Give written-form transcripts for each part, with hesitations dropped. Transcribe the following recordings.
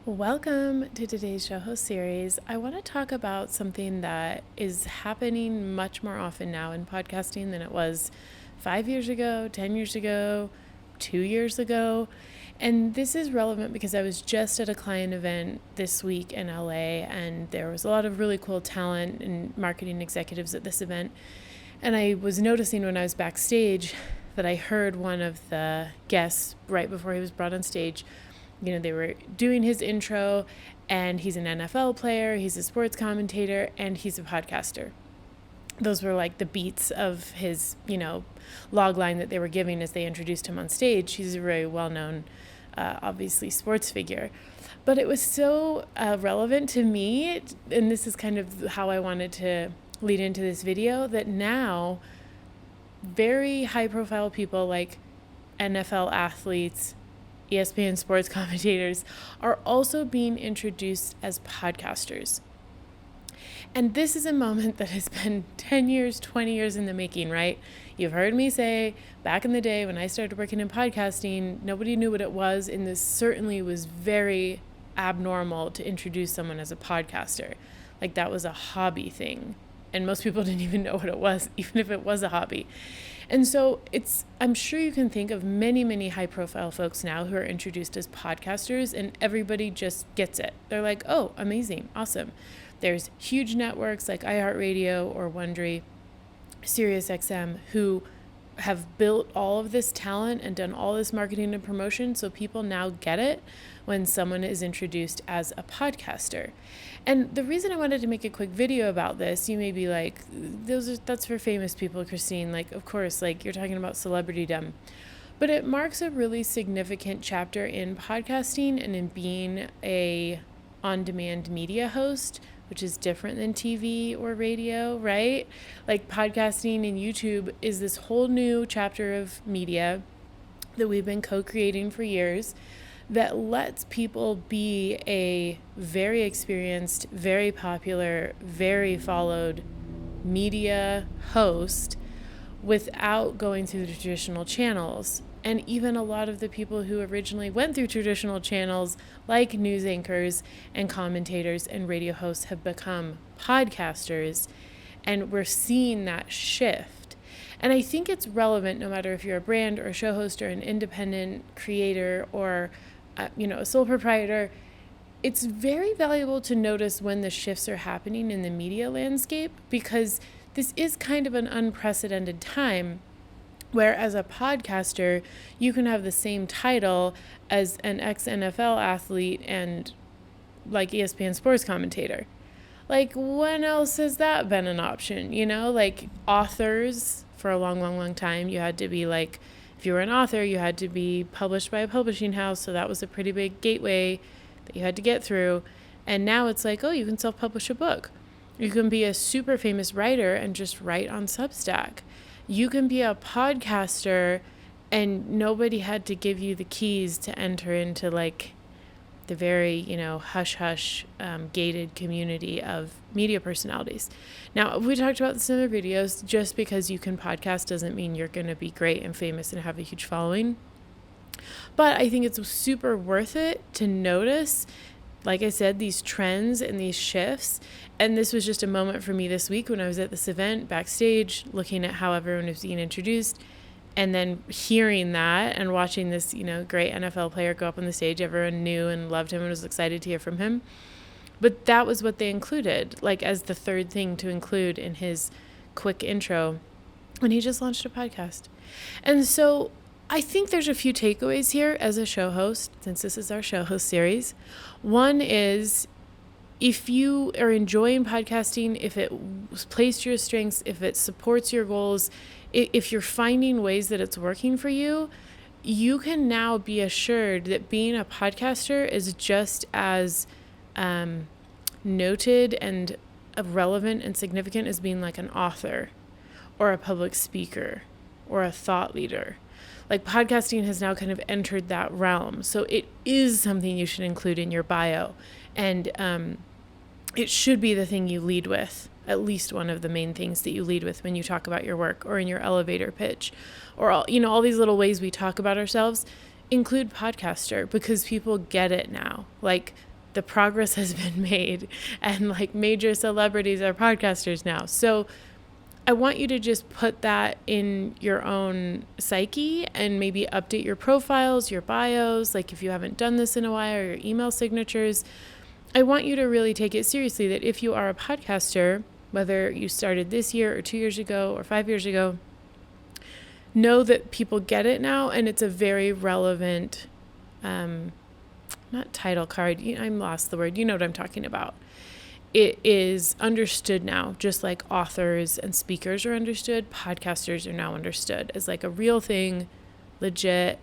Welcome to today's show host series. I want to talk about something that is happening much more often now in podcasting than it was 5 years ago, 10 years ago, 2 years ago. And this is relevant because I was just at a client event this week in LA, and there was a lot of really cool talent and marketing executives at this event. And I was noticing when I was backstage that I heard one of the guests right before he was brought on stage. They were doing his intro, and he's an NFL player, he's a sports commentator, and he's a podcaster. Those were like the beats of his, log line that they were giving as they introduced him on stage. He's a very well-known, obviously, sports figure. But it was so relevant to me, and this is kind of how I wanted to lead into this video, that now very high-profile people like NFL athletes, ESPN sports commentators are also being introduced as podcasters. And this is a moment that has been 10 years, 20 years in the making, right? You've heard me say back in the day when I started working in podcasting, nobody knew what it was, and this certainly was very abnormal to introduce someone as a podcaster. Like that was a hobby thing. And most people didn't even know what it was, even if it was a hobby. And so I'm sure you can think of many, many high profile folks now who are introduced as podcasters, and everybody just gets it. They're like, oh, amazing, awesome. There's huge networks like iHeartRadio or Wondery, SiriusXM, who have built all of this talent and done all this marketing and promotion, so people now get it when someone is introduced as a podcaster. And the reason I wanted to make a quick video about this, you may be like, that's for famous people, Christine. Like, of course, like you're talking about celebritydom. But it marks a really significant chapter in podcasting and in being a on-demand media host, which is different than TV or radio, right? Like podcasting and YouTube is this whole new chapter of media that we've been co-creating for years that lets people be a very experienced, very popular, very followed media host without going through the traditional channels. And even a lot of the people who originally went through traditional channels, like news anchors and commentators and radio hosts, have become podcasters. And we're seeing that shift. And I think it's relevant no matter if you're a brand or a show host or an independent creator or a sole proprietor. It's very valuable to notice when the shifts are happening in the media landscape, because this is kind of an unprecedented time where as a podcaster, you can have the same title as an ex-NFL athlete and like ESPN sports commentator. Like, when else has that been an option? Like authors, for a long, long, long time, you had to be like, if you were an author, you had to be published by a publishing house. So that was a pretty big gateway that you had to get through. And now it's like, oh, you can self-publish a book. You can be a super famous writer and just write on Substack. You can be a podcaster and nobody had to give you the keys to enter into like the very, hush-hush gated community of media personalities. Now, we talked about this in other videos. Just because you can podcast doesn't mean you're going to be great and famous and have a huge following. But I think it's super worth it to notice, like I said, these trends and these shifts. And this was just a moment for me this week when I was at this event backstage, looking at how everyone was being introduced. And then hearing that and watching this, great NFL player go up on the stage, everyone knew and loved him and was excited to hear from him. But that was what they included, like as the third thing to include in his quick intro when he just launched a podcast. And so I think there's a few takeaways here as a show host, since this is our show host series. One is, if you are enjoying podcasting, if it plays to your strengths, if it supports your goals, if you're finding ways that it's working for you, you can now be assured that being a podcaster is just as noted and relevant and significant as being like an author or a public speaker or a thought leader. Like, podcasting has now kind of entered that realm. So it is something you should include in your bio. And it should be the thing you lead with, at least one of the main things that you lead with when you talk about your work or in your elevator pitch or all these little ways we talk about ourselves. Include podcaster, because people get it now. Like, the progress has been made, and like major celebrities are podcasters now. So I want you to just put that in your own psyche and maybe update your profiles, your bios, like if you haven't done this in a while, or your email signatures. I want you to really take it seriously that if you are a podcaster, whether you started this year or 2 years ago or 5 years ago, know that people get it now, and it's a very relevant, not title card, I'm lost the word, you know what I'm talking about. It is understood now, just like authors and speakers are understood, podcasters are now understood as like a real thing, legit.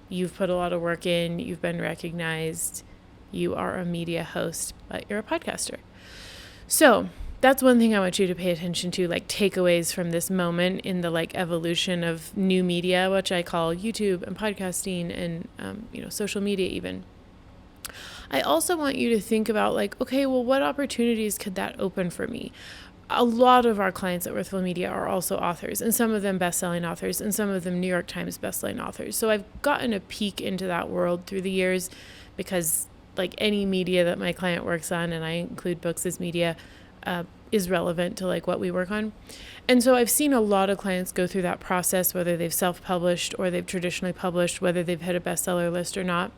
You've put a lot of work in, you've been recognized, you are a media host, but you're a podcaster. So that's one thing I want you to pay attention to, like takeaways from this moment in the like evolution of new media, which I call YouTube and podcasting and, social media even. I also want you to think about like, okay, well, what opportunities could that open for me? A lot of our clients at Worthwhile Media are also authors, and some of them best-selling authors, and some of them New York Times best-selling authors. So I've gotten a peek into that world through the years, because like any media that my client works on, and I include books as media, is relevant to like what we work on. And so I've seen a lot of clients go through that process, whether they've self-published or they've traditionally published, whether they've hit a bestseller list or not.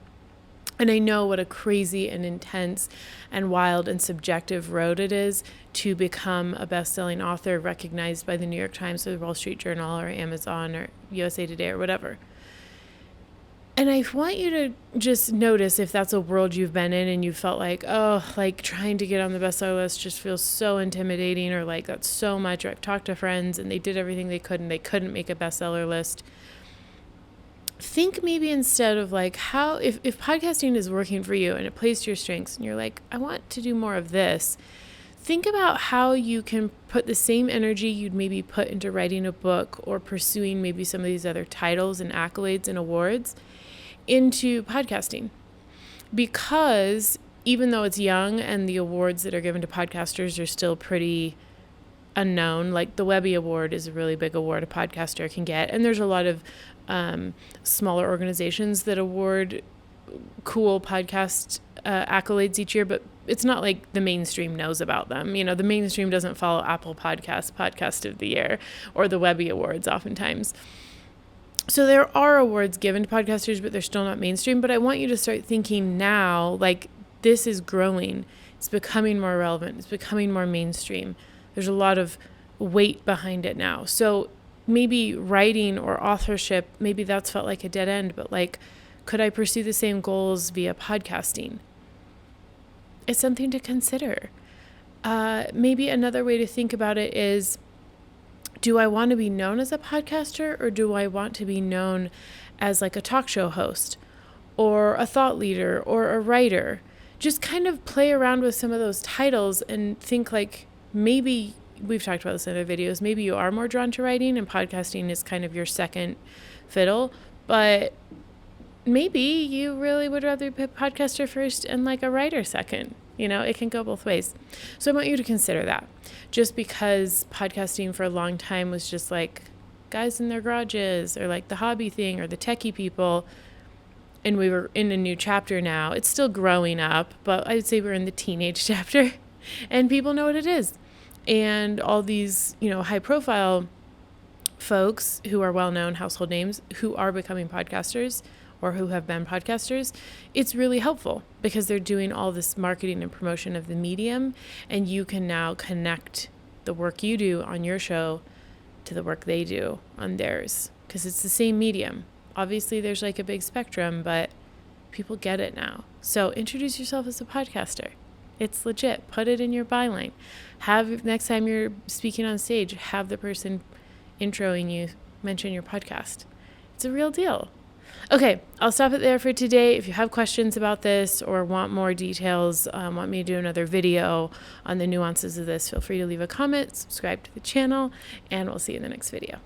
And I know what a crazy and intense and wild and subjective road it is to become a best-selling author recognized by the New York Times or the Wall Street Journal or Amazon or USA Today or whatever. And I want you to just notice if that's a world you've been in and you felt like, oh, like trying to get on the bestseller list just feels so intimidating, or like that's so much, or I've talked to friends and they did everything they could and they couldn't make a bestseller list. Think maybe instead of like how, if podcasting is working for you and it plays to your strengths and you're like, I want to do more of this, think about how you can put the same energy you'd maybe put into writing a book or pursuing maybe some of these other titles and accolades and awards into podcasting. Because even though it's young and the awards that are given to podcasters are still pretty unknown, like the Webby Award is a really big award a podcaster can get, and there's a lot of smaller organizations that award cool podcast accolades each year, but it's not like the mainstream knows about them. The mainstream doesn't follow Apple Podcast of the Year or the Webby Awards oftentimes. So there are awards given to podcasters, but they're still not mainstream. But I want you to start thinking now, like this is growing. It's becoming more relevant. It's becoming more mainstream. There's a lot of weight behind it now. So maybe writing or authorship, maybe that's felt like a dead end, but like, could I pursue the same goals via podcasting? It's something to consider. Maybe another way to think about it is, do I want to be known as a podcaster, or do I want to be known as like a talk show host or a thought leader or a writer? Just kind of play around with some of those titles and think like, maybe we've talked about this in other videos, maybe you are more drawn to writing and podcasting is kind of your second fiddle, but maybe you really would rather be a podcaster first and like a writer second. It can go both ways. So I want you to consider that. Just because podcasting for a long time was just like guys in their garages or like the hobby thing or the techie people, and we were in a new chapter now. It's still growing up, but I'd say we're in the teenage chapter and people know what it is. And all these, high profile folks who are well-known household names who are becoming podcasters or who have been podcasters, it's really helpful because they're doing all this marketing and promotion of the medium, and you can now connect the work you do on your show to the work they do on theirs, because it's the same medium. Obviously, there's like a big spectrum, but people get it now. So introduce yourself as a podcaster. It's legit. Put it in your byline. Next time you're speaking on stage, have the person introing you mention your podcast. It's a real deal. Okay, I'll stop it there for today. If you have questions about this or want more details, want me to do another video on the nuances of this, feel free to leave a comment, subscribe to the channel, and we'll see you in the next video.